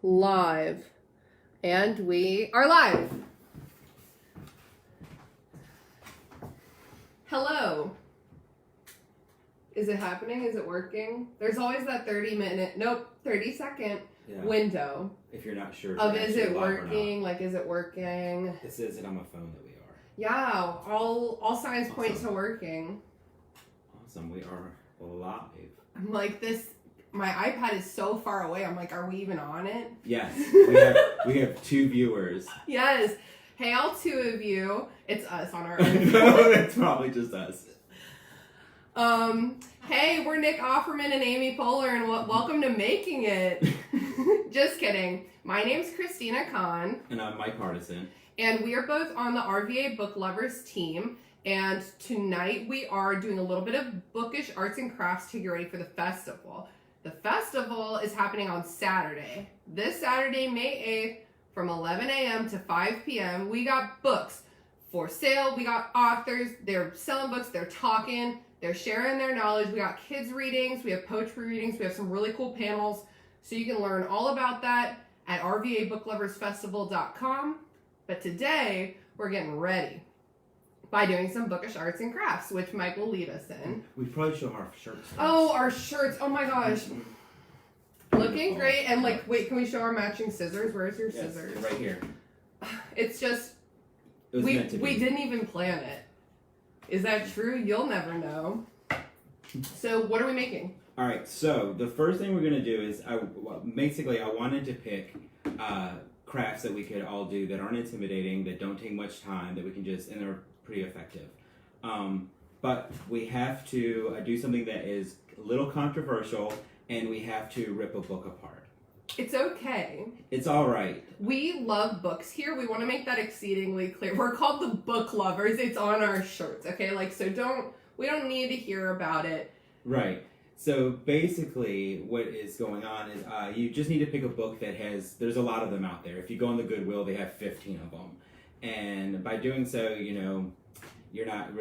live. And we are live. Hello. Is it happening? Is it working? There's always that 30-second window. If you're not sure. Of is it working? Like, is it working? It says it on my phone that we are. Yeah, all signs point to working. Awesome, we are live. I'm like this. My iPad is so far away. I'm like, are we even on it? Yes, we have 2 viewers. Yes. Hey, all 2 of you. It's us on our own. No, it's probably just us. Hey, we're Nick Offerman and Amy Poehler, and welcome to Making It. Just kidding. My name's Christina Kahn. And I'm Mike Hardison. And we are both on the RVA Book Lovers team. And tonight we are doing a little bit of bookish arts and crafts to get ready for the festival. The festival is happening on Saturday. This Saturday, May 8th, from 11 a.m. to 5 p.m. We got books for sale. We got authors. They're selling books. They're talking. They're sharing their knowledge. We got kids readings. We have poetry readings. We have some really cool panels. So you can learn all about that at rvabookloversfestival.com. But today, we're getting ready by doing some bookish arts and crafts, which Mike will lead us in. We probably show our shirts first. Oh, our shirts. Oh my gosh. Looking great. And like, wait, can we show our matching scissors? Where's your scissors? Right here. It's just, It was meant to be. We didn't even plan it. Is that true? You'll never know. So what are we making? All right, so the first thing we're going to do is, I wanted to pick crafts that we could all do that aren't intimidating, that don't take much time, that we can just, and they're pretty effective. But we have to do something that is a little controversial, and we have to rip a book apart. It's okay. It's all right. We love books here. We want to make that exceedingly clear. We're called the Book Lovers. It's on our shirts, okay? Like, so we don't need to hear about it. Right. So basically what is going on is you just need to pick a book that there's a lot of them out there. If you go on the Goodwill, they have 15 of them. And by doing so, you're not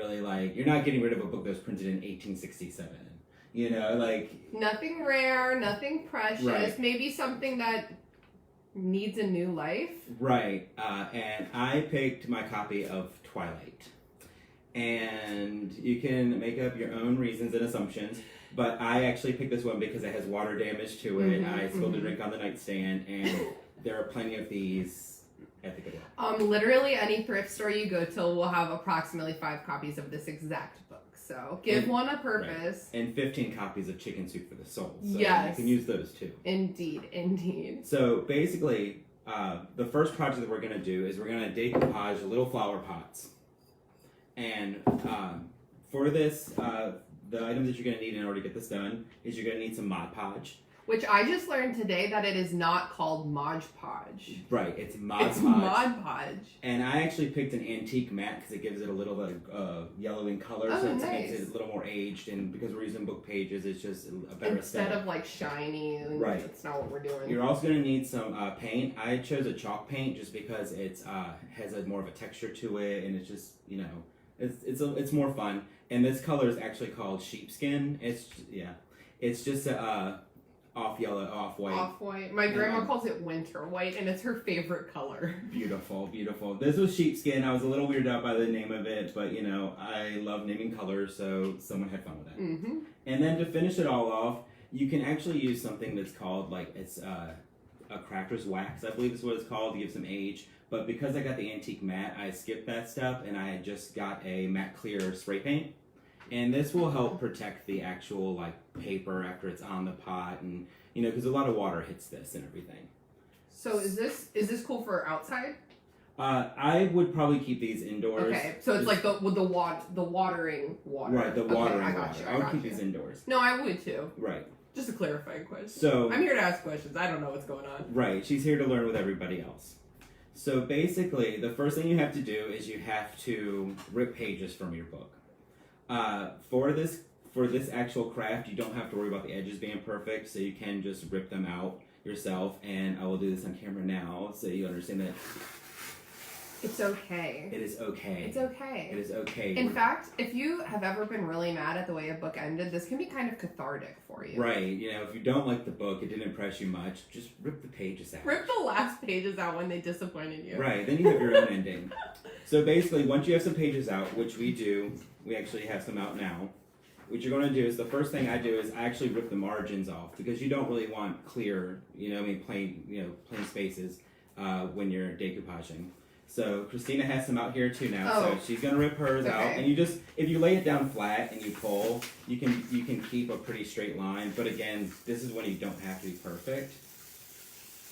getting rid of a book that was printed in 1867. Nothing rare, nothing precious, right. Maybe something that needs a new life. Right. And I picked my copy of Twilight. And you can make up your own reasons and assumptions, but I actually picked this one because it has water damage to it. I spilled a drink on the nightstand, and there are plenty of these at the Goodwill. Literally any thrift store you go to will have approximately 5 copies of this exact book. So give one a purpose. Right. And 15 copies of Chicken Soup for the Soul. So yes. You can use those too. Indeed. So basically, the first project that we're going to do is we're going to decoupage little flower pots. And for this, the items that you're going to need in order to get this done is you're going to need some Mod Podge. Which I just learned today that it is not called Mod Podge. Right, it's Mod Podge. It's Mod Podge. And I actually picked an antique matte because it gives it a little yellowing color, so it makes it a little more aged. And because we're using book pages, it's just a better instead aesthetic. of like shiny. Right. That's not what we're doing. You're also going to need some paint. I chose a chalk paint just because it's has more of a texture to it, and it's just it's more fun. And this color is actually called sheepskin. It's just off yellow, off white. Off white. My grandma calls it winter white, and it's her favorite color. Beautiful. This was sheepskin. I was a little weirded out by the name of it, but I love naming colors, so someone had fun with it. Mm-hmm. And then to finish it all off, you can actually use something that's called a crafter's wax, I believe is what it's called, to give some age. But because I got the antique matte, I skipped that step, and I just got a matte clear spray paint. And this will help protect the actual paper after it's on the pot, and because a lot of water hits this and everything. So is this cool for outside? I would probably keep these indoors. Okay, so it's like the watering water. Right, the watering I water. I would keep these indoors. No, I would too. Right. Just a clarifying question. So I'm here to ask questions. I don't know what's going on. Right, she's here to learn with everybody else. So basically, the first thing you have to do is you have to rip pages from your book. For this actual craft, you don't have to worry about the edges being perfect, so you can just rip them out yourself. And I will do this on camera now, so you understand that It's okay. It is okay. It's okay. It is okay. In fact, if you have ever been really mad at the way a book ended, this can be kind of cathartic for you. Right. You know, if you don't like the book, it didn't impress you much, just rip the pages out. Rip the last pages out when they disappointed you. Right. Then you have your own ending. So basically, once you have some pages out, which we do, we actually have some out now. What you're going to do is, the first thing I do is I actually rip the margins off, because you don't really want clear, plain spaces when you're decoupaging. So Christina has some out here too now, so she's gonna rip hers out. And you just, if you lay it down flat and you pull, you can keep a pretty straight line. But again, this is when you don't have to be perfect.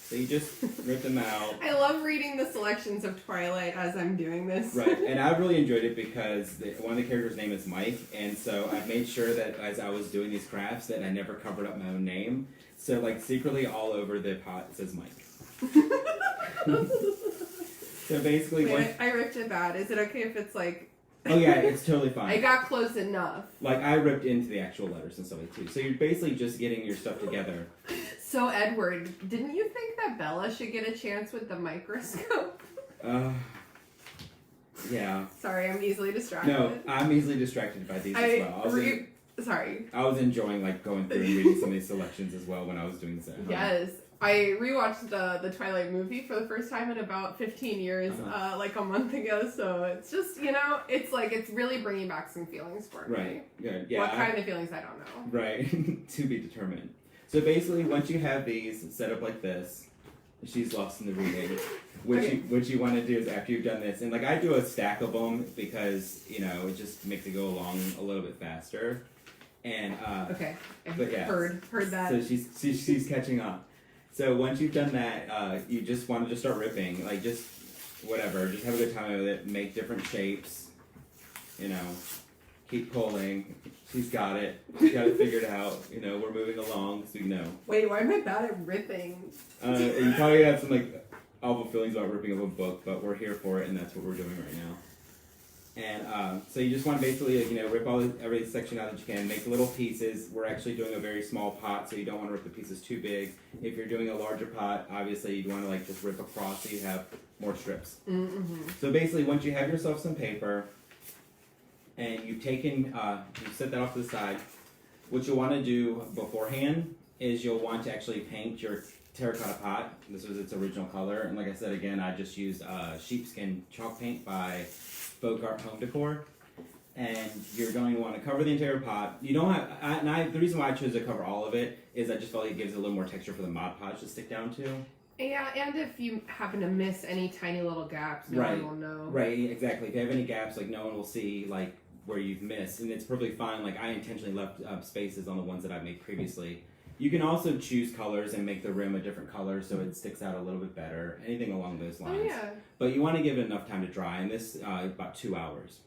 So you just rip them out. I love reading the selections of Twilight as I'm doing this. Right, and I really enjoyed it because one of the characters' name is Mike, and so I made sure that as I was doing these crafts that I never covered up my own name. So like secretly all over the pot it says Mike. So basically, wait, I ripped it bad. Is it okay if it's like? Oh yeah, it's totally fine. I got close enough. Like I ripped into the actual letters and stuff like too. So you're basically just getting your stuff together. So Edward, didn't you think that Bella should get a chance with the microscope? Yeah. Sorry, I'm easily distracted. No, I'm easily distracted by these as well. Sorry. I was enjoying like going through and reading some of these selections as well when I was doing this at home. Yes. I rewatched the Twilight movie for the first time in about 15 years, like a month ago. So it's just, it's really bringing back some feelings for me. Right. Good. Yeah. What kind of feelings, I don't know. Right. To be determined. So basically, once you have these set up like this, she's lost in the reading. What you want to do is after you've done this, and like I do a stack of them because it just makes it go along a little bit faster. And okay. But yeah, heard that. So she's catching up. So once you've done that, you just want to just start ripping, like just whatever, just have a good time with it. Make different shapes. Keep pulling. She's got it. She's got it figured out. We're moving along, so Wait, why am I bad at ripping? You probably have some awful feelings about ripping up a book, but we're here for it, and that's what we're doing right now. And so you just want to basically, rip every section out that you can. Make little pieces. We're actually doing a very small pot, so you don't want to rip the pieces too big. If you're doing a larger pot, obviously you'd want to just rip across so you have more strips. Mm-hmm. So basically, once you have yourself some paper, and you've taken, you set that off to the side, what you'll want to do beforehand is you'll want to actually paint your terracotta pot. This was its original color, and like I said again, I just used sheepskin chalk paint by Bogart Home Decor. And you're going to want to cover the entire pot. You don't have, the reason why I chose to cover all of it is I just felt like it gives it a little more texture for the Mod Podge to stick down to. Yeah, and if you happen to miss any tiny little gaps, no one will know. Right, exactly. If you have any gaps, no one will see where you've missed, and it's perfectly fine. I intentionally left spaces on the ones that I made previously. You can also choose colors and make the rim a different color so it sticks out a little bit better. Anything along those lines. Oh, yeah. But you want to give it enough time to dry, and this about 2 hours.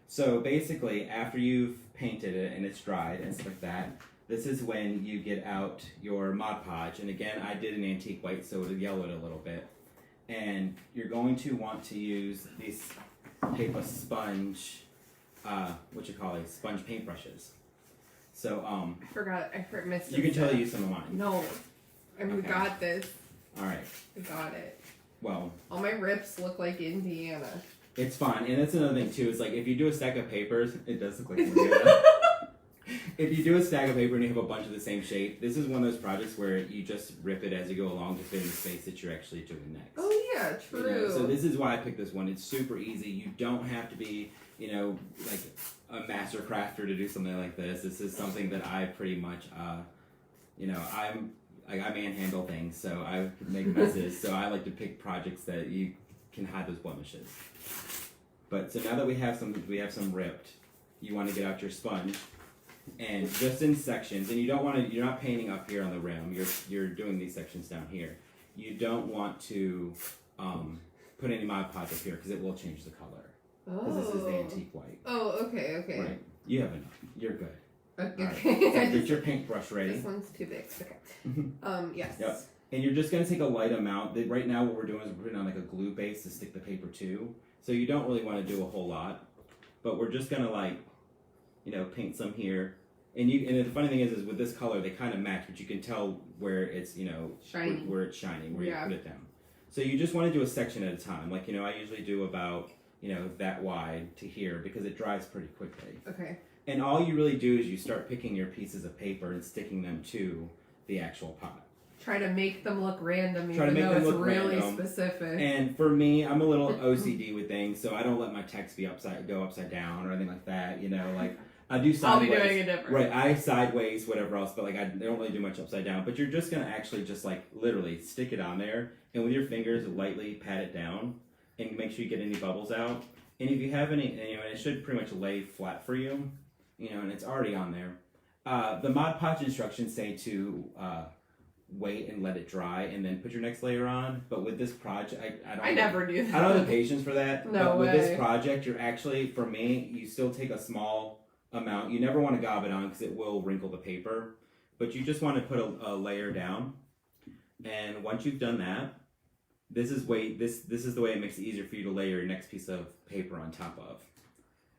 So basically, after you've painted it and it's dried and stuff like that, this is when you get out your Mod Podge. And again, I did an antique white, so it'll yellow it a little bit. And you're going to want to use these paper sponge, sponge paintbrushes. So I missed it. You can totally use some of mine. No. We got this. Alright. We got it. Well. All my rips look like Indiana. It's fine. And that's another thing too, is if you do a stack of papers, it does look like Indiana. If you do a stack of paper and you have a bunch of the same shape, this is one of those projects where you just rip it as you go along to fit in the space that you're actually doing next. Oh yeah, true. So this is why I picked this one. It's super easy. You don't have to be, a master crafter to do something like this. This is something that I pretty much, I manhandle things, so I make messes. So I like to pick projects that you can hide those blemishes. But so now that we have some ripped, you want to get out your sponge. And just in sections, and you're not painting up here on the rim, you're doing these sections down here. You don't want to put any Mod Podge up here because it will change the color. Because this is the antique white. Oh, okay. Right. You have enough. You're good. Okay. Right. So get your paintbrush ready. This one's too big. Okay. Yes. Yep. And you're just going to take a light amount. Right now what we're doing is we're putting on a glue base to stick the paper to. So you don't really want to do a whole lot. But we're just going to paint some here. And the funny thing is with this color, they kind of match, but you can tell where it's, shiny. where it's shining, where you put it down. So you just want to do a section at a time. Like, I usually do about, that wide to here because it dries pretty quickly. Okay. And all you really do is you start picking your pieces of paper and sticking them to the actual pot. Try to make them look random, Try to even make though them it's look really random. specific. And for me, I'm a little OCD with things, so I don't let my text go upside down or anything like that. Like I do sideways. I'll be doing it different. Right, I sideways, whatever else, but like I don't really do much upside down. But you're just gonna actually just like literally stick it on there, and with your fingers lightly pat it down, and make sure you get any bubbles out. And if you have any, and it should pretty much lay flat for you, and it's already on there. The Mod Podge instructions say to wait and let it dry and then put your next layer on. But with this project, I never do that. I don't have the patience for that. No but with way. this project, you're actually, for me, you still take a small amount. You never want to gob it on because it will wrinkle the paper. But you just want to put a layer down. And once you've done that, this is the way it makes it easier for you to lay your next piece of paper on top of.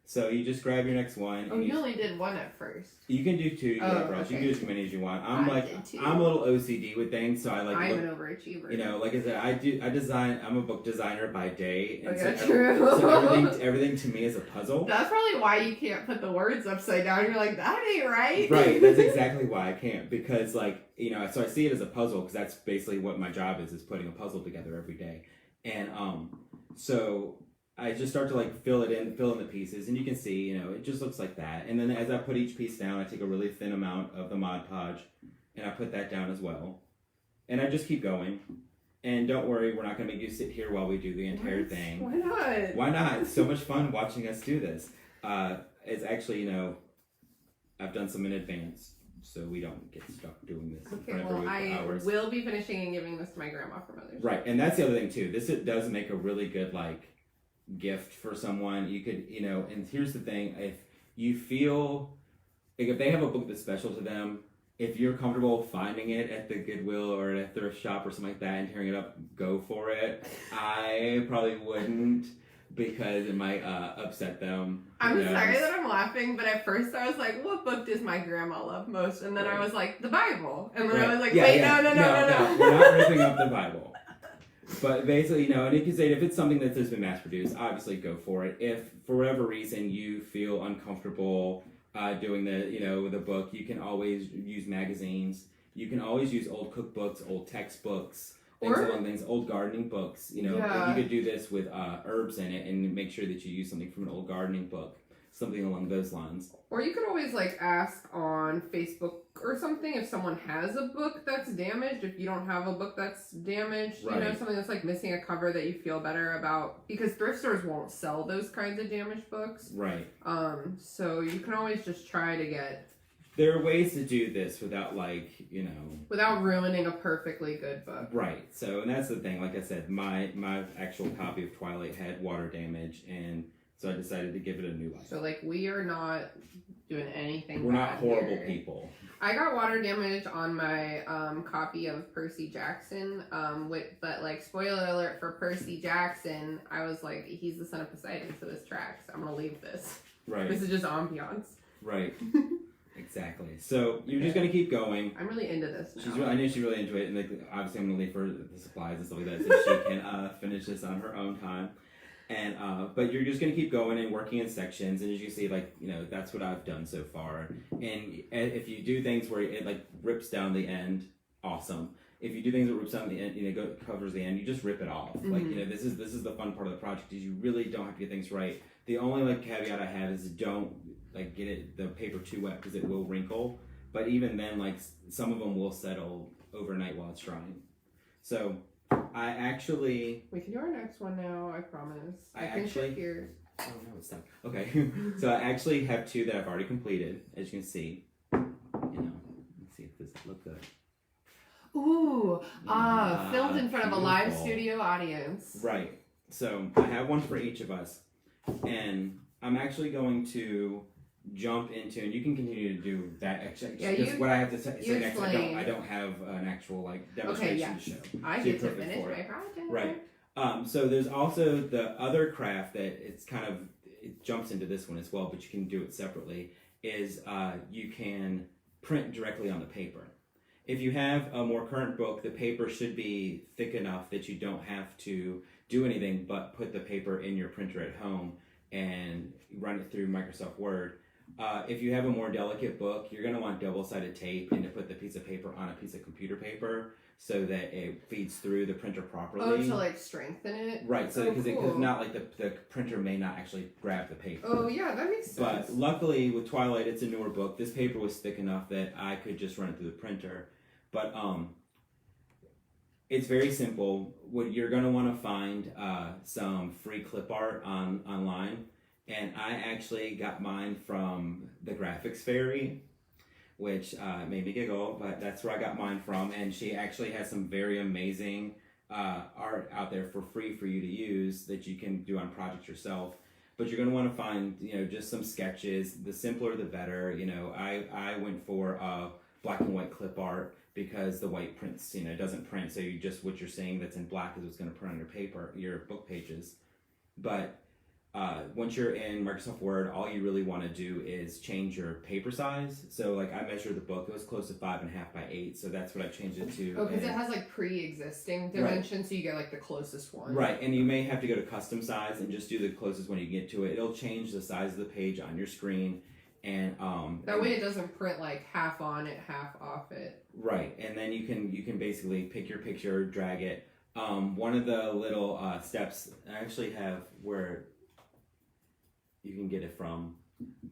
So you just grab your next one. Oh, you only did one at first. You can do two. Okay. You can do as many as you want. I'm I did too. a little OCD with things, so I like. I'm an overachiever. Like I said, I design. I'm a book designer by day, and True. so everything to me is a puzzle. That's probably why you can't put the words upside down. You're like, that ain't right. Right. That's exactly why I can't, because so I see it as a puzzle because that's basically what my job is putting a puzzle together every day, and so. I just start to fill in the pieces, and you can see, it just looks like that. And then as I put each piece down, I take a really thin amount of the Mod Podge, and I put that down as well. And I just keep going. And don't worry, we're not going to make you sit here while we do the entire thing. Why not? Why not? It's so much fun watching us do this. It's actually, I've done some in advance, so we don't get stuck doing this in front of everybody for hours. I will be finishing and giving this to my grandma for Mother's Day. Right, and that's the other thing, too. It does make a really good, gift for someone. You could, and here's the thing, if you feel if they have a book that's special to them, if you're comfortable finding it at the Goodwill or at a thrift shop or something like that and tearing it up, go for it. I probably wouldn't, because it might upset them. I'm sorry that I'm laughing, but at first I was like, what book does my grandma love most? And then I was like, the Bible. And then I was like, no. We're not ripping up the Bible. But basically, and you can say if it's something that's been mass produced, obviously go for it. If for whatever reason you feel uncomfortable doing the book, you can always use magazines. You can always use old cookbooks, old textbooks, old gardening books. If you could do this with herbs in it and make sure that you use something from an old gardening book, something along those lines. Or you could always ask on Facebook or something if someone has a book that's damaged. If you don't have a book that's damaged, right. Something that's missing a cover that you feel better about, because thrift stores won't sell those kinds of damaged books. Right. So you can always just try to get. There are ways to do this without without ruining a perfectly good book. Right. So, and that's the thing. Like I said, my actual copy of Twilight had water damage, and so I decided to give it a new life. So we are not doing anything. We're not horrible here. people. I got water damage on my copy of Percy Jackson. But spoiler alert for Percy Jackson, I was like, he's the son of Poseidon, so this tracks. I'm gonna leave this. Right. This is just ambiance. Right. Exactly. So you're just gonna keep going. I'm really into this now. I knew she really enjoyed it, and obviously I'm gonna leave her the supplies and stuff like that so she can finish this on her own time. And but you're just gonna keep going and working in sections, and as you see, that's what I've done so far. And if you do things where it rips down the end, awesome. If you do things that rips down the end, covers the end, you just rip it off. Mm-hmm. This is the fun part of the project, is you really don't have to get things right. The only caveat I have is don't get the paper too wet, because it will wrinkle. But even then, some of them will settle overnight while it's drying. So. I actually... We can do our next one now, I promise. I can check yours. Oh, no, it's done. Okay. So I actually have two that I've already completed, as you can see. Let's see if this look good. Ooh, filmed in front of a live beautiful. studio audience. Right. So I have one for each of us. And I'm actually going to jump into, and you can continue to do that. Because what I have to say next, I don't have an actual demonstration to show. I get to finish my project. Right. So there's also the other craft that it jumps into this one as well, but you can do it separately. Is you can print directly on the paper. if you have a more current book, the paper should be thick enough that you don't have to do anything but put the paper in your printer at home and run it through Microsoft Word. If you have a more delicate book, you're going to want double-sided tape and to put the piece of paper on a piece of computer paper so that it feeds through the printer properly. Oh, to like strengthen it? Right, so because cool. it's not like the printer may not actually grab the paper. Oh, yeah, that makes sense. But luckily with Twilight, it's a newer book. This paper was thick enough that I could just run it through the printer. But it's very simple. What you're going to want to find some free clip art online. And I actually got mine from the Graphics Fairy, which made me giggle, but that's where I got mine from. And she actually has some very amazing art out there for free for you to use that you can do on projects yourself. But you're going to want to find, just some sketches. The simpler, the better. I went for black and white clip art because the white prints, doesn't print. So you just, what you're seeing that's in black is what's going to print on your paper, your book pages. But once you're in Microsoft Word, all you really want to do is change your paper size. So like I measured the book, it was close to 5.5 by 8, so that's what I changed it to. Oh, because it has like pre-existing dimensions, so you get like the closest one. Right, and you may have to go to custom size and just do the closest one you get to it. It'll change the size of the page on your screen, and that way it doesn't print like half on it, half off it. Right, and then you can basically pick your picture, drag it. One of the little steps I actually have where you can get it from,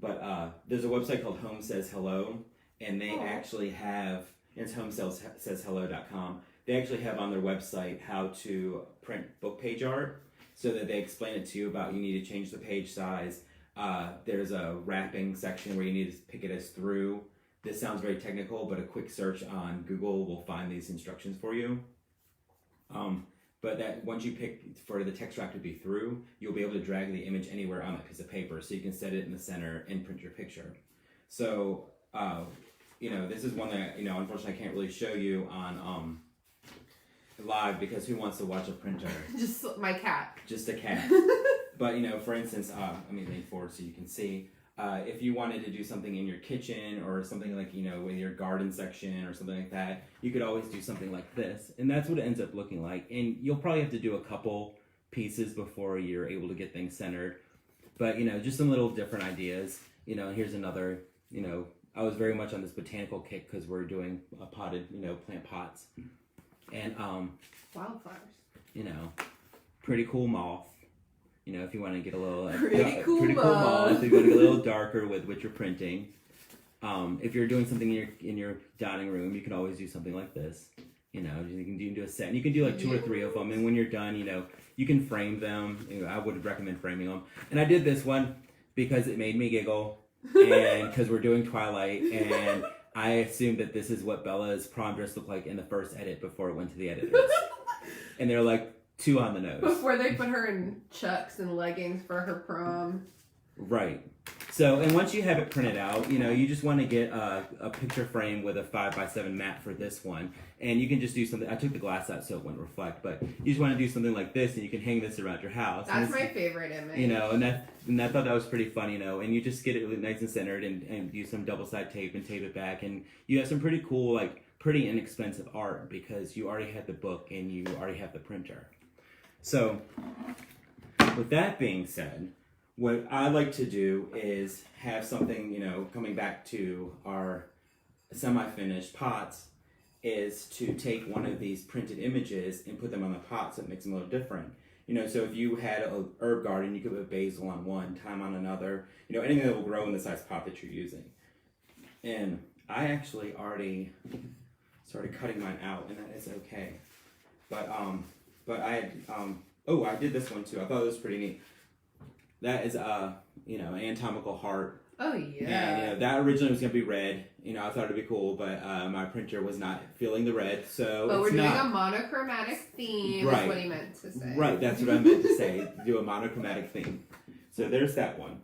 but there's a website called Home Says Hello, and they actually have, it's homesayhello.com. They actually have on their website how to print book page art, so that they explain it to you about you need to change the page size. There's a wrapping section where you need to pick it as through. This sounds very technical, but a quick search on Google will find these instructions for you. But that once you pick for the text wrap to be through, you'll be able to drag the image anywhere on that piece of paper, so you can set it in the center and print your picture. So, this is one that, unfortunately I can't really show you on live because who wants to watch a printer? Just my cat. Just a cat. But, for instance, let me lean forward so you can see. If you wanted to do something in your kitchen or something like, with your garden section or something like that, you could always do something like this. And that's what it ends up looking like. And you'll probably have to do a couple pieces before you're able to get things centered. But, just some little different ideas. Here's another, I was very much on this botanical kick because we're doing potted, plant pots. And, wildflowers. Pretty cool moth. If you want to get a little pretty cool moth. If you want to get a little darker with what you're printing. If you're doing something in your dining room, you can always do something like this. You can do a set, and you can do like 2 or 3 of them. And when you're done, you can frame them. I would recommend framing them. And I did this one because it made me giggle, and because we're doing Twilight, and I assumed that this is what Bella's prom dress looked like in the first edit before it went to the editors. And they're like, 2 on the nose. Before they put her in chucks and leggings for her prom. Right. So, and once you have it printed out, you just want to get a picture frame with a 5x7 mat for this one. And you can just do something. I took the glass out so it wouldn't reflect, but you just want to do something like this, and you can hang this around your house. That's my favorite image. And I thought that was pretty fun, and you just get it really nice and centered and use some double-sided tape and tape it back. And you have some pretty cool, pretty inexpensive art because you already have the book and you already have the printer. So, with that being said, what I like to do is have something, coming back to our semi-finished pots, is to take one of these printed images and put them on the pot so it makes them a little different. So if you had an herb garden, you could put basil on one, thyme on another, anything that will grow in the size pot that you're using. And I actually already started cutting mine out, and that is okay. But I had, I did this one too. I thought it was pretty neat. That is, an anatomical heart. Oh, yeah. And, that originally was going to be red. I thought it'd be cool, but my printer was not feeling the red, so we're doing a monochromatic theme, right. is what he meant to say. Right, that's what I meant to say. Do a monochromatic theme. So there's that one.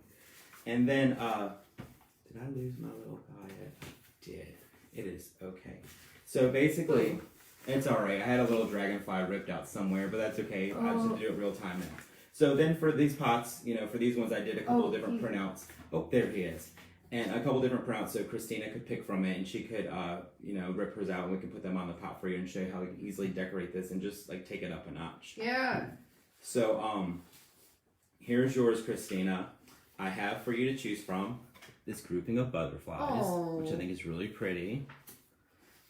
And then, did I lose my little guy? I did. It is okay. So basically... It's alright. I had a little dragonfly ripped out somewhere, but that's okay. I just have to do it real time now. So then for these pots, for these ones I did a couple of different printouts. Oh, there he is. and a couple different printouts, so Christina could pick from it, and she could, rip hers out, and we can put them on the pot for you and show you how we can easily decorate this and just like take it up a notch. Yeah. So, here's yours, Christina. I have for you to choose from this grouping of butterflies, which I think is really pretty.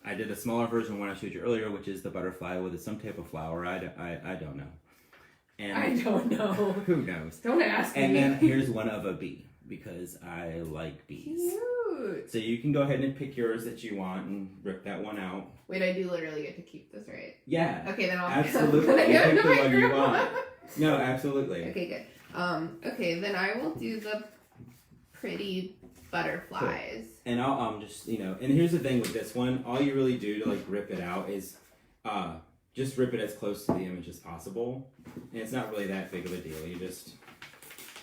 I did a smaller version when I showed you earlier, which is the butterfly with some type of flower. I don't know. And I don't know. Who knows? Don't ask me. And then here's one of a bee, because I like bees. Cute. So you can go ahead and pick yours that you want and rip that one out. Wait, I do literally get to keep this, right? Yeah. Okay, then I'll absolutely. You pick the one you want. No, absolutely. Okay, good. Okay, then I will do the pretty butterflies. Cool. And I'll just and here's the thing with this one, all you really do to like rip it out is just rip it as close to the image as possible. And it's not really that big of a deal. You just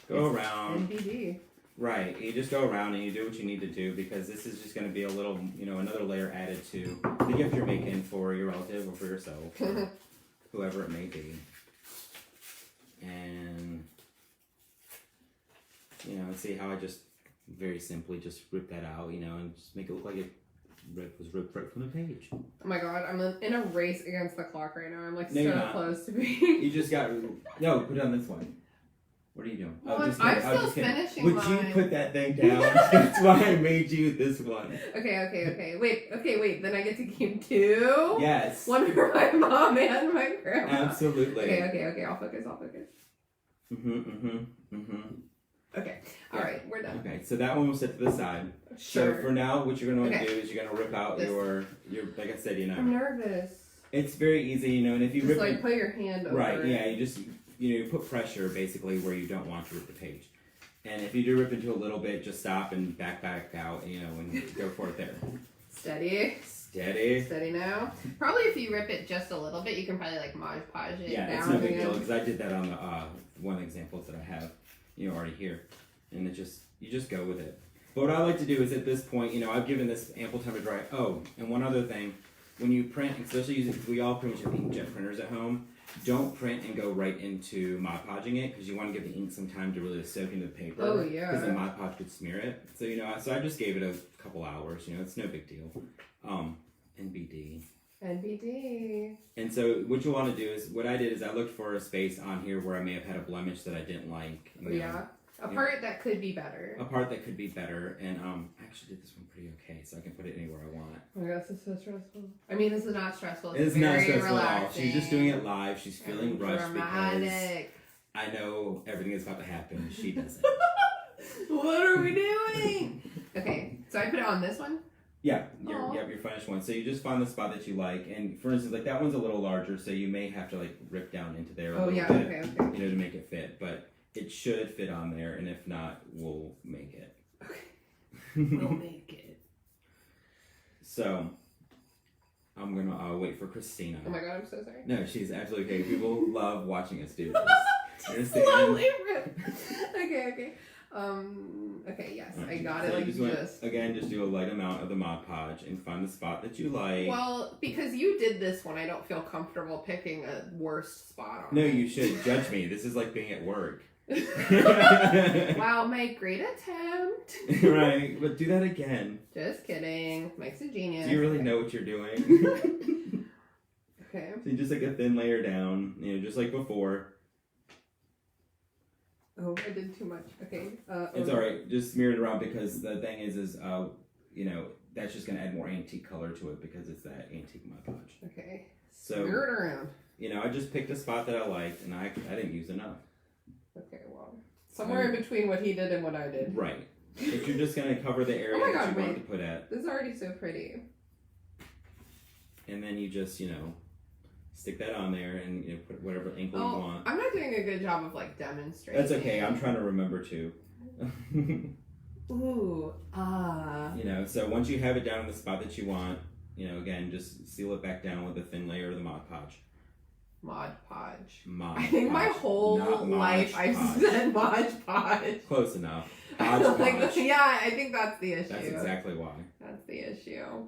go around. NBD. Right. You just go around and you do what you need to do, because this is just going to be a little, another layer added to the gift you're making for your relative or for yourself, or whoever it may be. And, see how I just very simply just rip that out, and just make it look like it was ripped right from the page. Oh my god, I'm in a race against the clock right now. I'm like No, so close to being. You just got, no, put it on this one. What are you doing? Well, just I'm kidding. still finishing Would mine. you put that thing down? That's why I made you this one. Okay. Wait. Then I get to keep two? Yes. One for my mom and my grandma. Absolutely. Okay. I'll focus. Okay. All right. We're done. Okay. So that one was set to the side. Sure. So for now, what you're going to do is you're going to rip out this. your, like I said, I'm nervous. It's very easy, and if you just rip put your hand over right, it. yeah, you just, you put pressure basically where you don't want to rip the page. And if you do rip into a little bit, just stop and back out, and go for it there. Steady. Steady now. Probably if you rip it just a little bit, you can probably like Mod Podge it down. Yeah, it's no big deal, because I did that on the one of the examples that I have, already here. And you just go with it. But what I like to do is at this point, I've given this ample time to dry. Oh, and one other thing. When you print, especially because we all pretty much have inkjet printers at home, don't print and go right into Mod Podging it, because you want to give the ink some time to really soak into the paper. Oh, yeah. Because the Mod Podge could smear it. So, so I just gave it a couple hours. It's no big deal. NBD. And so what you want to do is, what I did is I looked for a space on here where I may have had a blemish that I didn't like. Yeah. A part that could be better. A part that could be better, and I actually did this one pretty okay, so I can put it anywhere I want. Oh my gosh, this is so stressful. I mean, this is not stressful. It's very not stressful relaxing. at all. She's just doing it live. She's feeling rushed dramatic. because I know everything is about to happen. She doesn't. What are we doing? Okay, so I put it on this one? Yeah, your finished one. So you just find the spot that you like, and for instance, like that one's a little larger, so you may have to like rip down into there a little bit, okay. to make it fit, but it should fit on there, and if not, we'll make it. Okay. We'll make it. So, I'm gonna wait for Christina. Oh my god, I'm so sorry. No, she's absolutely okay. People love watching us do this. Slowly rip. Okay. Okay, yes, right, I got it. Just do a light amount of the Mod Podge and find the spot that you like. Well, because you did this one, I don't feel comfortable picking a worst spot on No, it. you should. Judge me. This is like being at work. Wow, my great attempt. Right, but do that again. Just kidding. Mike's a genius. Do you really know what you're doing? Okay. So you just like a thin layer down, just like before. Oh, I did too much. Okay. It's alright. Just smear it around, because the thing is that's just going to add more antique color to it, because it's that antique Mod Podge. Okay. So, smear it around. I just picked a spot that I liked, and I didn't use enough. Okay, well, somewhere in between what he did and what I did. Right. If you're just going to cover the area that you want to put at. This is already so pretty. And then you just, stick that on there and put whatever ankle you want. I'm not doing a good job of demonstrating. That's okay. I'm trying to remember too. Ooh, so once you have it down in the spot that you want, again, just seal it back down with a thin layer of the Mod Podge. Mod Podge. I think my whole life I've said Mod Podge. Close enough. Podge Podge. Yeah, I think that's the issue. That's exactly why. That's the issue.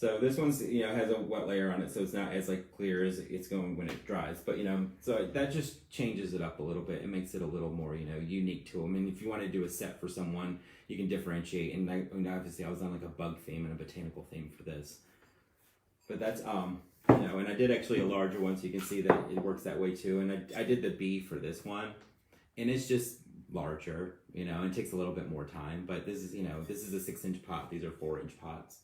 So this one's, has a wet layer on it, so it's not as like clear as it's going when it dries. But so that just changes it up a little bit. It makes it a little more, unique to them. And if you want to do a set for someone, you can differentiate. And obviously, I was on like a bug theme and a botanical theme for this. But that's and I did actually a larger one, so you can see that it works that way too. And I did the bee for this one, and it's just larger, and it takes a little bit more time. But this is, this is a 6-inch pot. These are 4-inch pots.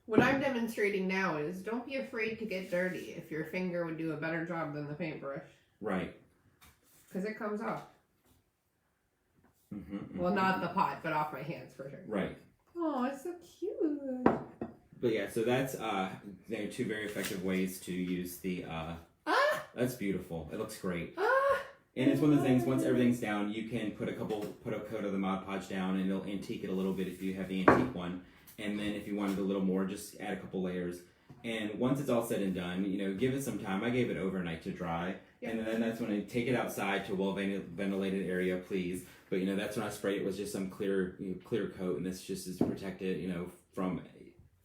What I'm demonstrating now is don't be afraid to get dirty if your finger would do a better job than the paintbrush. Right. Because it comes off. Mm-hmm. Well, not the pot, but off my hands for sure. Right. Oh, it's so cute. But yeah, so that's there are 2 very effective ways to use the. That's beautiful. It looks great. And it's one of the things. Once everything's down, you can put a coat of the Mod Podge down, and it'll antique it a little bit if you have the antique one. And then if you wanted a little more, just add a couple layers. And once it's all said and done, give it some time. I gave it overnight to dry. Yep. And then that's when I take it outside to a well-ventilated area, please. But, that's when I sprayed it with just some clear coat. And this just is to protect it,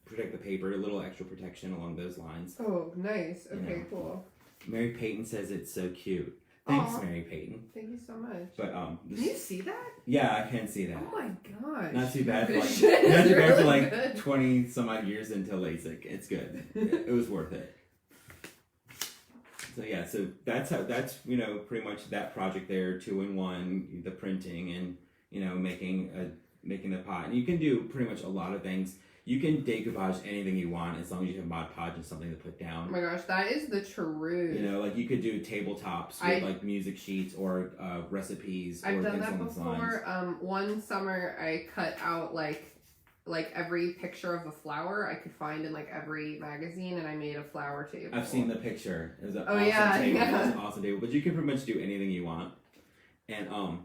protect the paper, a little extra protection along those lines. Oh, nice. Okay, cool. Mary Peyton says it's so cute. Thanks, Aww. Mary Peyton. Thank you so much. But can you see that? Yeah, I can see that. Oh my gosh. Not too bad. Good Not shit. too bad for Really like good. 20 some odd years into LASIK. It's good. It was worth it. So yeah, so that's pretty much that project there, 2-in-1, the printing and making the pot. And you can do pretty much a lot of things. You can decoupage anything you want as long as you have Mod Podge and something to put down. Oh my gosh, that is the truth. Like you could do tabletops with like music sheets or recipes. I've or done things that along those before. lines. One summer I cut out like every picture of a flower I could find in like every magazine, and I made a flower table. I've seen the picture. It was an awesome table. Yeah. It was an awesome table. But you can pretty much do anything you want, and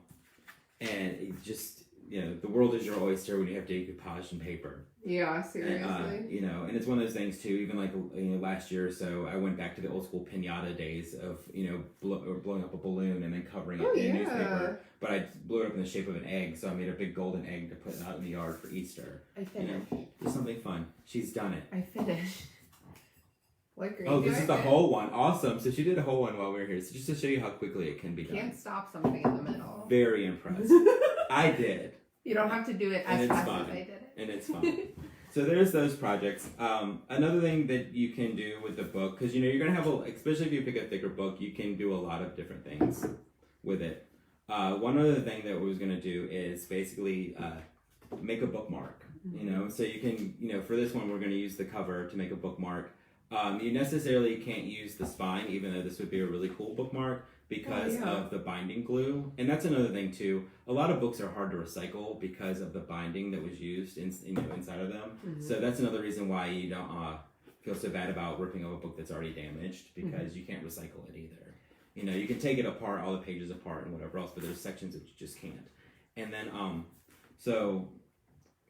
it just the world is your oyster when you have decoupage and paper. Yeah, seriously. And, and it's one of those things too. Even like last year or so, I went back to the old school piñata days of blowing up a balloon and then covering it in newspaper. But I blew it up in the shape of an egg, so I made a big golden egg to put out in the yard for Easter. I finished. Just something fun. She's done it. I finished. What grade? Oh, this is the whole one. Awesome. So she did a whole one while we were here. So just to show you how quickly it can be done. Can't stop something in the middle. Very impressed. I did. You don't have to do it as fast as I did it. And it's fun. So there's those projects. Another thing that you can do with the book, because you're going to have, especially if you pick a thicker book, you can do a lot of different things with it. One other thing that we was going to do is basically make a bookmark. So you can, for this one, we're going to use the cover to make a bookmark. You necessarily can't use the spine, even though this would be a really cool bookmark, because of the binding glue. And that's another thing too. A lot of books are hard to recycle because of the binding that was used inside of them. Mm-hmm. So that's another reason why you don't feel so bad about ripping up a book that's already damaged, because you can't recycle it either. You can take it apart, all the pages apart and whatever else, but there's sections that you just can't. And then, so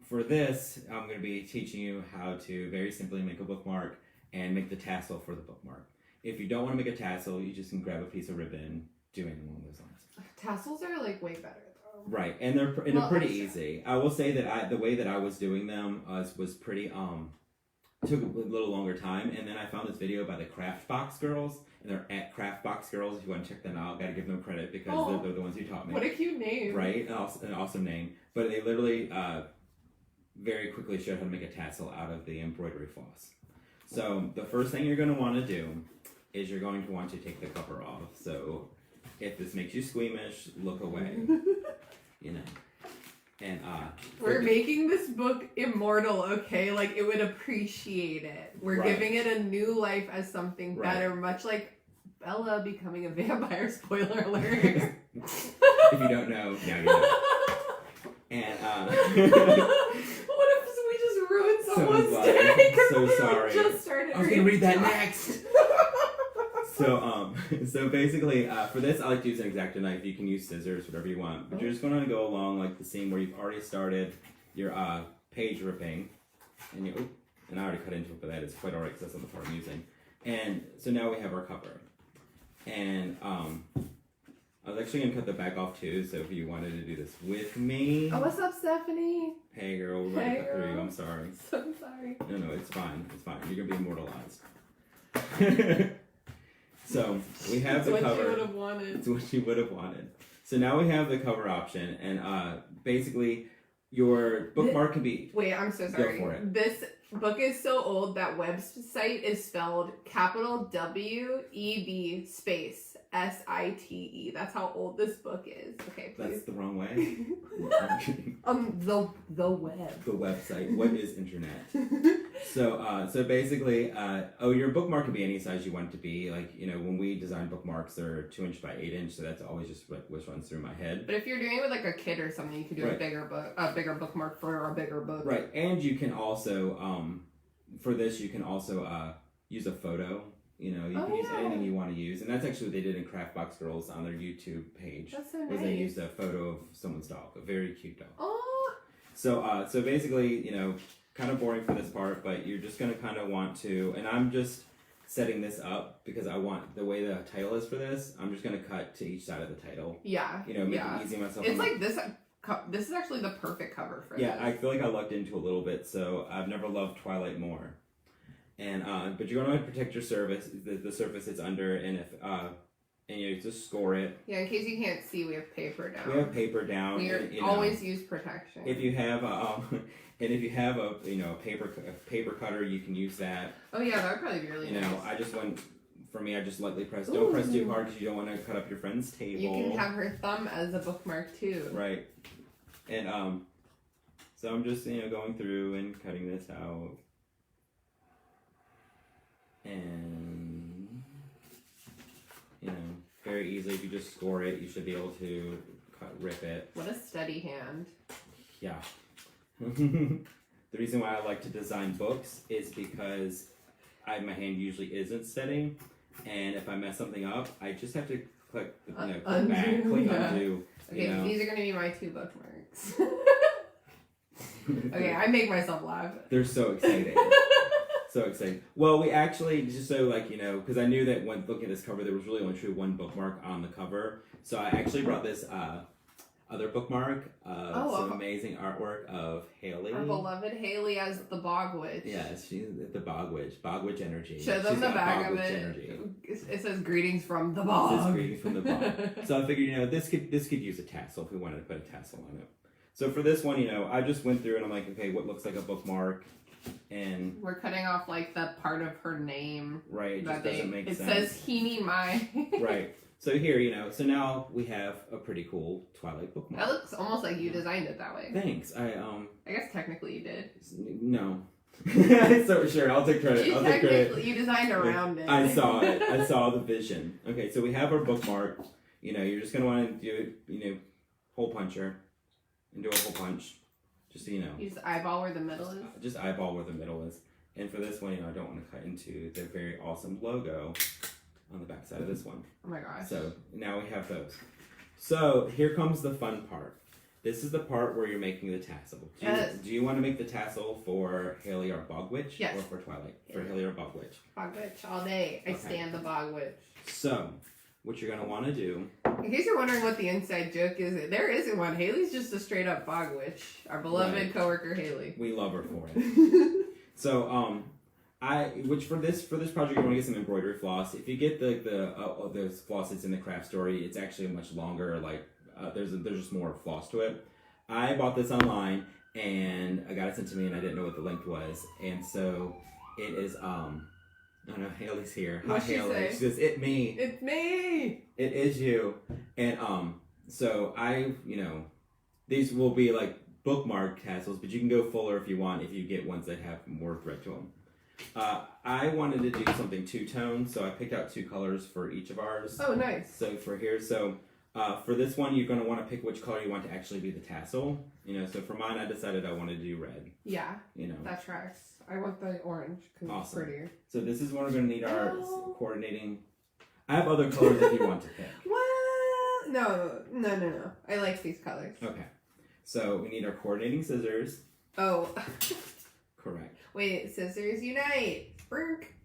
for this, I'm going to be teaching you how to very simply make a bookmark and make the tassel for the bookmark. If you don't want to make a tassel, you just can grab a piece of ribbon, do anything along those lines. Tassels are like way better though. Right, and they're pretty easy. I will say that the way that I was doing them was pretty took a little longer time, and then I found this video by the Craft Box Girls, and they're at Craft Box Girls. If you want to check them out, got to give them credit because they're the ones who taught me. What a cute name! Right, an awesome name. But they literally very quickly showed how to make a tassel out of the embroidery floss. So the first thing you're going to want to do is you're going to want to take the cover off. So if this makes you squeamish, look away. And we're making this book immortal, okay? Like, it would appreciate it. We're giving it a new life as something better, much like Bella becoming a vampire. Spoiler alert. If you don't know, now you know. And what if we just ruined someone's day? So sorry. Just started I was gonna read that next. So basically, for this, I like to use an X-Acto knife. You can use scissors, whatever you want. But you're just going to go along like the seam where you've already started your page ripping. And I already cut into it, but that is quite alright because that's not the part I'm using. And so now we have our cover. And I was actually gonna cut the back off too, so if you wanted to do this with me. Oh, what's up, Stephanie? Hey girl, we're ready for girl. 3. I'm sorry. So sorry. No, it's fine. It's fine. You're gonna be immortalized. So we have the cover. It's what you would have wanted. It's what you would have wanted. So now we have the cover option, and basically your bookmark can be. Wait, I'm so sorry. Go for it. This book is so old that website is spelled capital WEB space SITE. That's how old this book is. Okay, please. That's the wrong way. The web. The website. What is internet? So basically, your bookmark can be any size you want it to be. Like, when we design bookmarks, they're 2" by 8" so that's always just what runs through my head. But if you're doing it with like a kid or something, you could do Right. a bigger bookmark for a bigger book. Right, and you can also, for this, you can also use a photo. You can use anything you want to use, and that's actually what they did in Craftbox Girls on their YouTube page. That's so nice. Was they used a photo of someone's dog, a very cute dog. Oh. So basically, kind of boring for this part, but you're just gonna kind of want to, and I'm just setting this up because I want the way the title is for this. I'm just gonna cut to each side of the title. Yeah. Make it easy on myself. It's like this. This is actually the perfect cover for Yeah, this. I feel like I lucked into a little bit, so I've never loved Twilight more. And but you're gonna protect your surface, the surface it's under, and if and you just score it. Yeah, in case you can't see, we have paper down. We have paper down. We always use protection. If you have and if you have a paper cutter, you can use that. Oh yeah, that would probably be really nice. I just went. For me, I just lightly press. Don't press too hard because you don't want to cut up your friend's table. You can have her thumb as a bookmark too. Right, and so I'm just going through and cutting this out. And very easily, if you just score it, you should be able to rip it. What a steady hand. Yeah. The reason why I like to design books is because my hand usually isn't steady, and if I mess something up, I just have to click undo, back, click yeah. undo. Okay, these are going to be my 2 bookmarks. Okay, I make myself laugh. They're so exciting. So exciting. Well, we actually, just so because I knew that when looking at this cover, there was really only true 1 bookmark on the cover. So I actually brought this other bookmark of some amazing artwork of Haley. Our beloved Haley as the Bog Witch. Yes, she's the Bog Witch. Bog Witch energy. Show them the back of it. Energy. It says greetings from the Bog. It says greetings from the Bog. So I figured, this could use a tassel if we wanted to put a tassel on it. So for this one, I just went through and I'm like, okay, what looks like a bookmark? And we're cutting off like that part of her name. Right, it just doesn't make sense. It says Heenie Mai. Right. So here, so now we have a pretty cool Twilight bookmark. That looks almost like you designed it that way. Thanks. I guess technically you did. No. So sure, I'll take credit. You designed around it. I saw it. I saw the vision. Okay, so we have our bookmark. You're just gonna want to do hole puncher and do a hole punch. Just so you know. You just eyeball where the middle is? Just eyeball where the middle is. And for this one, I don't want to cut into the very awesome logo on the back side of this one. Oh my gosh. So now we have those. So here comes the fun part. This is the part where you're making the tassel. Do you want to make the tassel for Haley or Bog Witch? Yes. Or for Twilight? For Haley or Bog Witch? Bog Witch all day. I stand the Bog Witch. So, what you're going to want to do... In case you're wondering what the inside joke is, there isn't one. Haley's just a straight up Bog Witch. Our beloved coworker Haley. We love her for it. So, for this project, you want to get some embroidery floss. If you get those floss that's in the craft story, it's actually much longer. There's just more floss to it. I bought this online and I got it sent to me and I didn't know what the length was, and so it is I know Haley's here. Hi, Haley. She says, "It's me. It's me. It is you." And so these will be like bookmark tassels, but you can go fuller if you want. If you get ones that have more thread to them. I wanted to do something 2-tone, so I picked out 2 colors for each of ours. Oh, nice. So for here, for this one, you're going to want to pick which color you want to actually be the tassel. So for mine, I decided I wanted to do red. Yeah. That tracks. I want the orange because it's prettier. So this is when we're going to need our coordinating. I have other colors if you want to pick. What? No. I like these colors. Okay. So we need our coordinating scissors. Oh. Correct. Wait, scissors unite. Brink.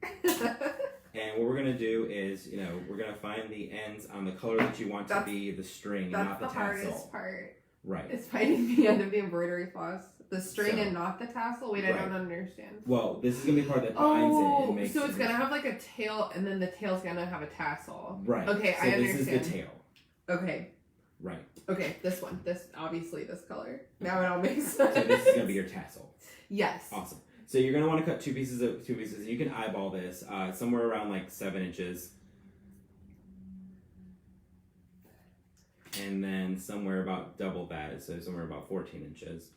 And what we're going to do is, we're going to find the ends on the color that you want to be the string and not the tassel. That's the hardest part. Right. It's finding the end of the embroidery floss. The string and not the tassel? Wait, I don't understand. Well, this is going to be part that binds it and makes so it's going to have like a tail, and then the tail's going to have a tassel. Right. Okay, so I understand. This is the tail. Okay. Right. Okay, this one. Obviously this color. Now it all makes sense. So this is going to be your tassel. Yes. Awesome. So you're going to want to cut two pieces. You can eyeball this somewhere around like 7 inches. And then somewhere about double that, so somewhere about 14 inches.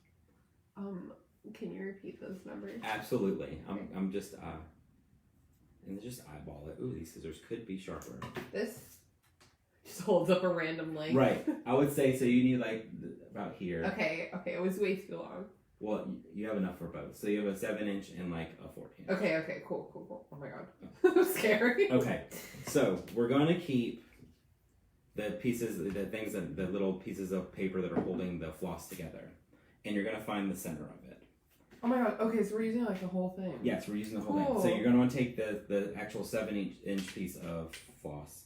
Can you repeat those numbers? Absolutely. I'm just and just eyeball it. Ooh, these scissors could be sharper. This just holds up a random length. Right. I would say so. You need like about here. Okay. It was way too long. Well, you have enough for both. So you have a 7-inch and like a 14. Okay. Cool. Oh my god. That was scary. Okay. So we're going to keep the little pieces of paper that are holding the floss together. And you're going to find the center of it. Oh my god. Okay, so we're using like the whole thing. Yes, we're using the whole thing. So you're going to want to take the actual 7-inch piece of floss.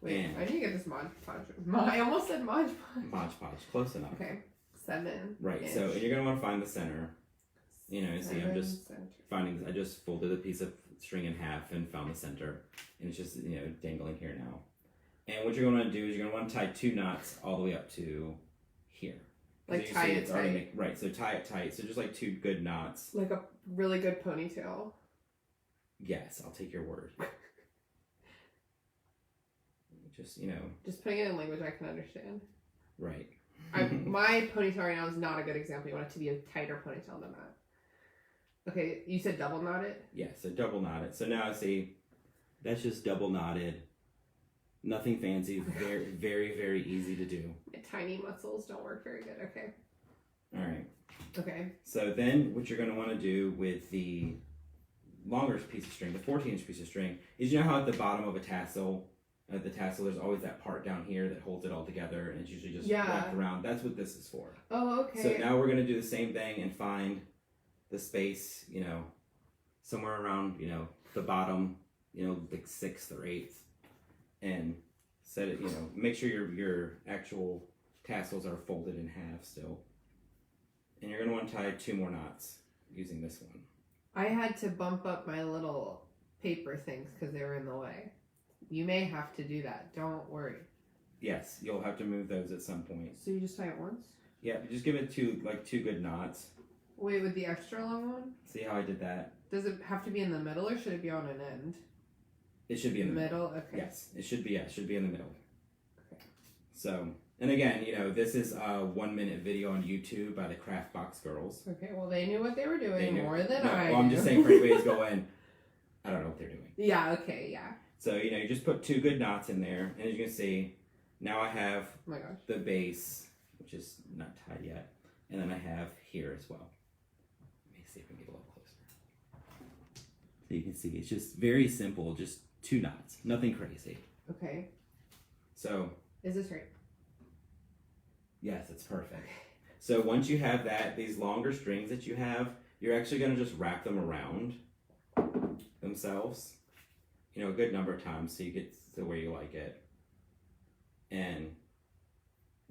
Wait, I need to get this Mod Podge. I almost said Mod Podge. Mod Podge, close enough. Okay, 7. Right, inch. so you're going to want to find the center. See, I'm just finding, I just folded a piece of string in half and found the center. And it's just, dangling here now. And what you're going to do is you're going to want to tie 2 knots all the way up to here. Like tie it tight. Right, so tie it tight. So just like 2 good knots. Like a really good ponytail. Yes, I'll take your word. Just, Just putting it in language I can understand. Right. My ponytail right now is not a good example. You want it to be a tighter ponytail than that. Okay, you said double knot it? Yeah, so double knot it. So now see, that's just double knotted. Nothing fancy. Very, very, very easy to do. My tiny muscles don't work very good. Okay. All right. Okay. So then what you're going to want to do with the longer piece of string, the 14-inch piece of string, is how at the bottom of a tassel, there's always that part down here that holds it all together, and it's usually just wrapped around. That's what this is for. Oh, okay. So now we're going to do the same thing and find the space, somewhere around, the bottom, like 6th or 8th. And set it, make sure your actual tassels are folded in half still. And you're going to want to tie 2 more knots using this one. I had to bump up my little paper things because they were in the way. You may have to do that. Don't worry. Yes, you'll have to move those at some point. So you just tie it once? Yeah, just give it 2 good knots. Wait, with the extra long one? See how I did that? Does it have to be in the middle or should it be on an end? It should be in the middle. Okay. Yes, it should be in the middle. Okay. So, and again, this is a 1-minute video on YouTube by the Craft Box Girls. Okay, well, they knew what they were doing more than I Well, I'm just saying for anybody who's going, I don't know what they're doing. Yeah, okay, yeah. So, you just put 2 good knots in there, and as you can see, now I have the base, which is not tied yet, and then I have here as well. Let me see if I can get a little closer. So you can see, it's just very simple, just 2 knots, nothing crazy. Okay. So. Is this right? Yes, it's perfect. So once you have these longer strings that you have, you're actually going to just wrap them around themselves, a good number of times so you get to where you like it. And,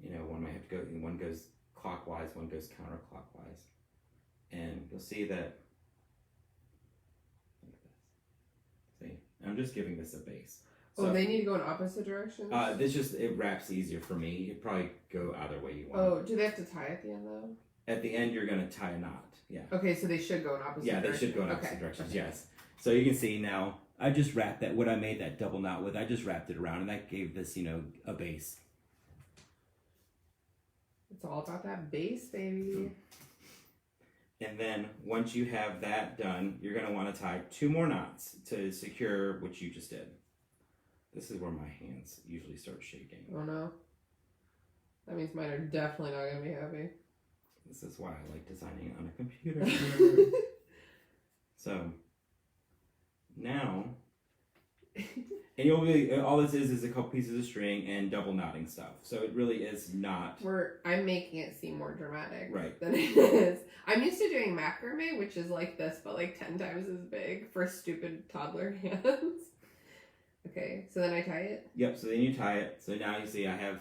one might have to one goes clockwise, one goes counterclockwise. And you'll see that, look at this. See, I'm just giving this a base. So, they need to go in opposite directions? It wraps easier for me. You'd probably go either way you want. Oh, do they have to tie at the end though? At the end, you're going to tie a knot. Yeah. Okay, so they should go in opposite directions. Yeah, they should go in opposite directions, yes. So you can see now, I just wrapped what I made that double knot with, I just wrapped it around, and that gave this, a base. It's all about that base, baby. And then, once you have that done, you're going to want to tie 2 more knots to secure what you just did. This is where my hands usually start shaking. Oh no. That means mine are definitely not going to be heavy. This is why I like designing on a computer. So, now, And you'll be all this is a couple pieces of string and double knotting stuff. So it really is not. I'm making it seem more dramatic Right. than it is. I'm used to doing macrame, which is like this, but like 10 times as big for stupid toddler hands. Okay, so then I tie it. Yep. So then you tie it. So now you see I have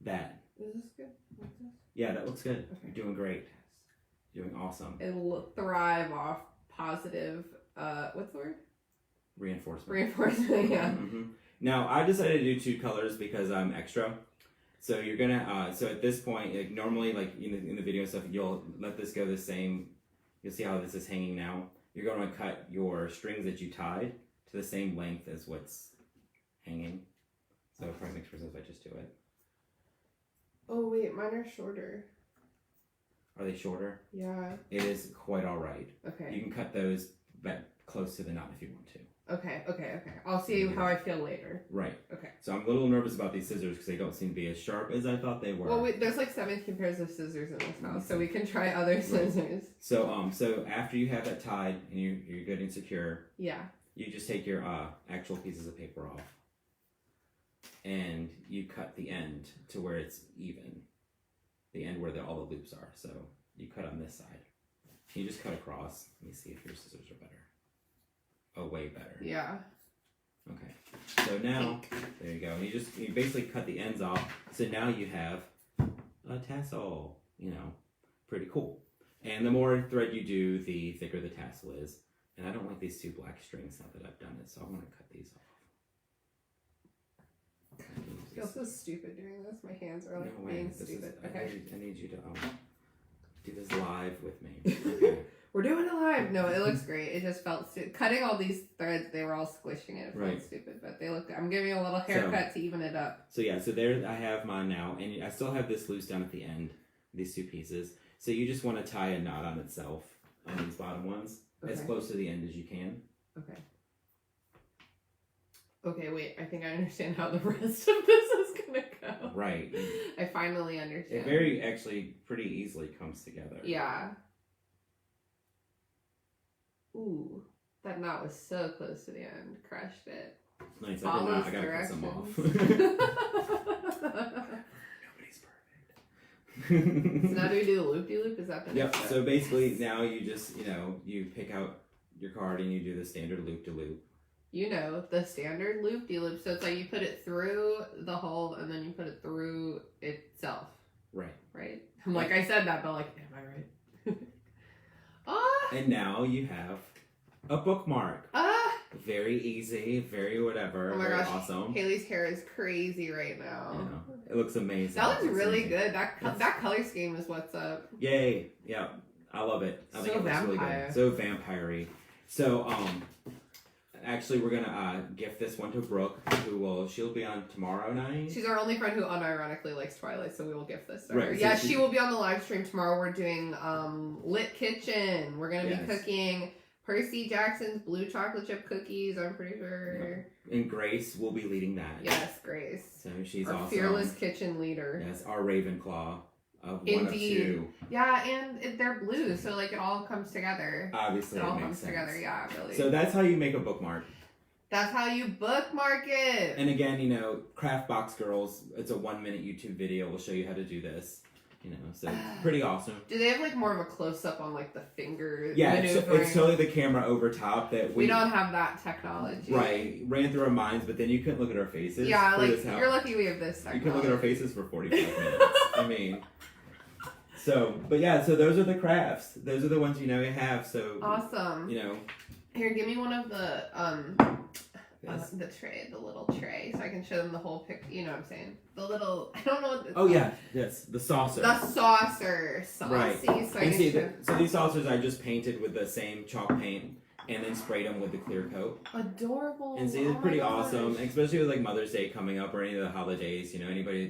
that. Is this good? What's this? Yeah, that looks good. Okay. You're doing great. You're doing awesome. It'll thrive off positive. What's the word? Reinforcement. Reinforcement. Yeah. Mm-hmm. Now I decided to do 2 colors because I'm extra. So you're gonna. So at this point, like normally, like in the video and stuff, you'll let this go the same. You'll see how this is hanging now. You're going to cut your strings that you tied to the same length as what's hanging. So it probably makes more sense if I just do it. Oh wait, mine are shorter. Are they shorter? Yeah. It is quite all right. Okay. You can cut those back close to the knot if you want to. Okay. I'll see how I feel later. Right. Okay. So I'm a little nervous about these scissors because they don't seem to be as sharp as I thought they were. Well, there's like 17 pairs of scissors in this house, so we can try other scissors. So after you have that tied and you're good and secure, Yeah. you just take your actual pieces of paper off, and you cut the end to where it's even, the end where all the loops are. So you cut on this side. You just cut across. Let me see if your scissors are better. Oh, way better. Yeah. Okay. So now, there you go. You basically cut the ends off. So now you have a tassel. You know, pretty cool. And the more thread you do, the thicker the tassel is. And I don't like these 2 black strings now that I've done it, so I'm going to cut these off. I feel so stupid doing this. My hands are like No way. being stupid. Okay. I need you to do this live with me. Okay. We're doing it live. No, it looks great. It just felt cutting all these threads. They were all squishing it. It felt Right. stupid, but they look. I'm giving a little haircut to even it up. So yeah, so there I have mine now, and I still have this loose down at the end. These 2 pieces. So you just want to tie a knot on itself on these bottom ones as close to the end as you can. Okay. Okay, wait. I think I understand how the rest of this is gonna go. Right. I finally understand. It actually pretty easily comes together. Yeah. Ooh, that knot was so close to the end. Crushed it. Nice. Follow I gotta cut some off. directions. Nobody's perfect. So now do we do the loop-de-loop? Is that the Yep. next step? So basically now you just you pick out your card and you do the standard loop-de-loop. The standard loop-de-loop. So it's like you put it through the hole and then you put it through itself. Right. Right? I'm like, I said that, but like, am I right? And now you have a bookmark. Very easy, very whatever. Oh my very gosh, awesome. Haley's hair is crazy right now. It looks amazing. That looks really amazing. good. That color scheme is what's up. Yay! Yeah, I love it. I think it looks really good. So vampire-y. So actually, we're gonna gift this one to Brooke, she'll be on tomorrow night. She's our only friend who unironically likes Twilight, so we will gift this to her. Right, so Yeah, she will be on the live stream tomorrow. We're doing Lit Kitchen. We're gonna be cooking Percy Jackson's blue chocolate chip cookies, I'm pretty sure. And Grace will be leading that. Yes, Grace. So she's our awesome. fearless kitchen leader. Yes, our Ravenclaw of Indeed. one of 2. Yeah, and they're blue, so like it all comes together. Obviously, it all makes comes sense. together. Yeah, really. So that's how you make a bookmark. That's how you bookmark it. And again, Craft Box Girls, it's a 1-minute YouTube video. We'll show you how to do this. So it's pretty awesome. Do they have like more of a close up on like the finger? Yeah, it's totally the camera over top that we don't have that technology. Right, ran through our minds, but then you couldn't look at our faces. Yeah, like you're lucky we have this technology. You couldn't look at our faces for 45 minutes. I mean, so those are the crafts. Those are the ones you have. So awesome. Here, give me one of the the tray, the little tray, so I can show them the whole pic. You know what I'm saying? The little, I don't know what. Yes, the saucer. The saucer, saucy. Right. So so these saucers I just painted with the same chalk paint and then sprayed them with the clear coat. Adorable. And see, it's pretty awesome, especially with like Mother's Day coming up or any of the holidays. Anybody,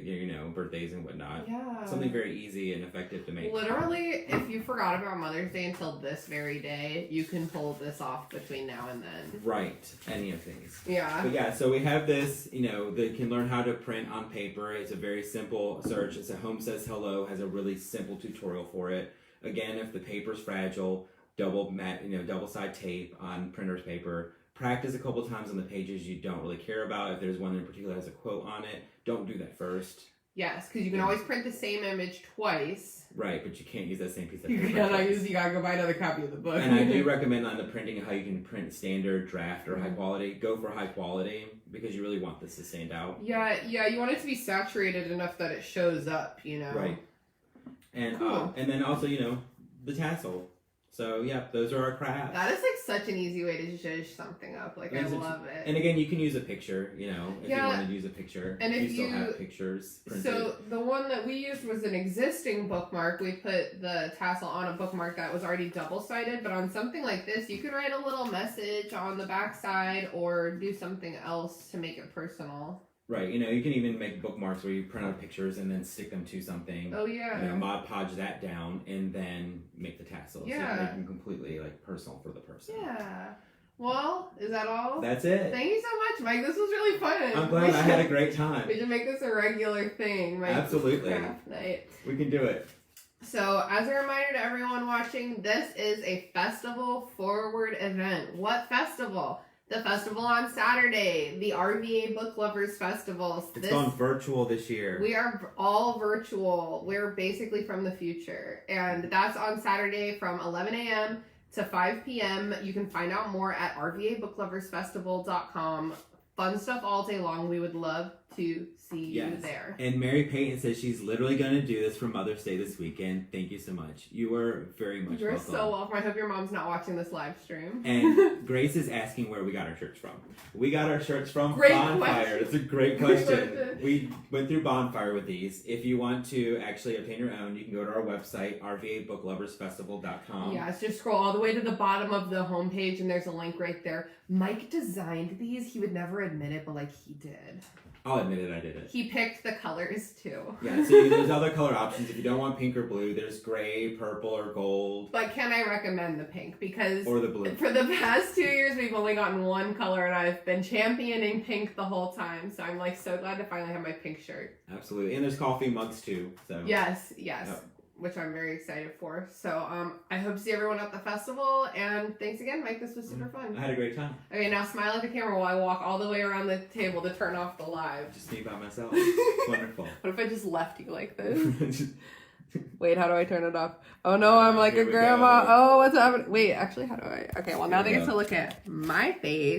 birthdays and whatnot. Yeah. Something very easy and effective to make. Literally, if you forgot about Mother's Day until this very day, you can pull this off between now and then. Right. Any of these. Yeah. But yeah, so we have this, they can learn how to print on paper. It's a very simple search. It's a Home Says Hello, has a really simple tutorial for it. Again, if the paper's fragile, double side tape on printer's paper, practice a couple times on the pages you don't really care about. If there's one in particular that has a quote on it, don't do that first. Yes, because you can always print the same image twice. Right, but you can't use that same piece of You paper. gotta go buy another copy of the book. And I do recommend on the printing how you can print standard, draft, or high quality. Go for high quality because you really want this to stand out. Yeah, you want it to be saturated enough that it shows up, you know. Right. And Cool. and then also, the tassel. So yeah, those are our crafts. That is like such an easy way to zhuzh something up. Like I love it. And again, you can use a picture, if you want to use a picture. And if you still have pictures printed. So the one that we used was an existing bookmark. We put the tassel on a bookmark that was already double-sided, but on something like this, you could write a little message on the backside or do something else to make it personal. Right, you can even make bookmarks where you print out pictures and then stick them to something. Oh yeah. Mod Podge that down and then make the tassels. Yeah. So you make them completely personal for the person. Yeah. Well, is that all? That's it. Thank you so much, Mike. This was really fun. I'm glad I had a great time. We should make this a regular thing. Mike's Absolutely. Craft night. We can do it. So, as a reminder to everyone watching, this is a festival forward event. What festival? The festival on Saturday, the RVA Book Lovers Festival. It's gone virtual this year. We are all virtual. We're basically from the future. And that's on Saturday from 11 a.m. to 5 p.m. You can find out more at rvabookloversfestival.com. Fun stuff all day long. We would love to see you there. And Mary Payton says she's literally going to do this for Mother's Day this weekend. Thank you so much. You are very much You're welcome. so welcome. I hope your mom's not watching this live stream. And Grace is asking where we got our shirts from. We got our shirts from Great Bonfire. question. It's a great question. We went through Bonfire with these. If you want to actually obtain your own, you can go to our website, rvabookloversfestival.com. Yeah, just scroll all the way to the bottom of the homepage and there's a link right there. Mike designed these. He would never admit it, but he did. I'll admit it, I did it. He picked the colors too. Yeah, so there's other color options. If you don't want pink or blue, there's gray, purple, or gold. But can I recommend the pink? Because or the blue. For the past 2 years, we've only gotten one color, and I've been championing pink the whole time. So I'm so glad to finally have my pink shirt. Absolutely, and there's coffee mugs too. So yes, Yep. Which I'm very excited for. So I hope to see everyone at the festival, and thanks again, Mike. This was super fun. I had a great time. Okay, now smile at the camera while I walk all the way around the table to turn off the live. Just me by myself. Wonderful. What if I just left you like this? Wait, how do I turn it off? Oh no, I'm like a grandma. Oh, what's happening? Wait, actually, how do I? Okay, well now they get to look at my face.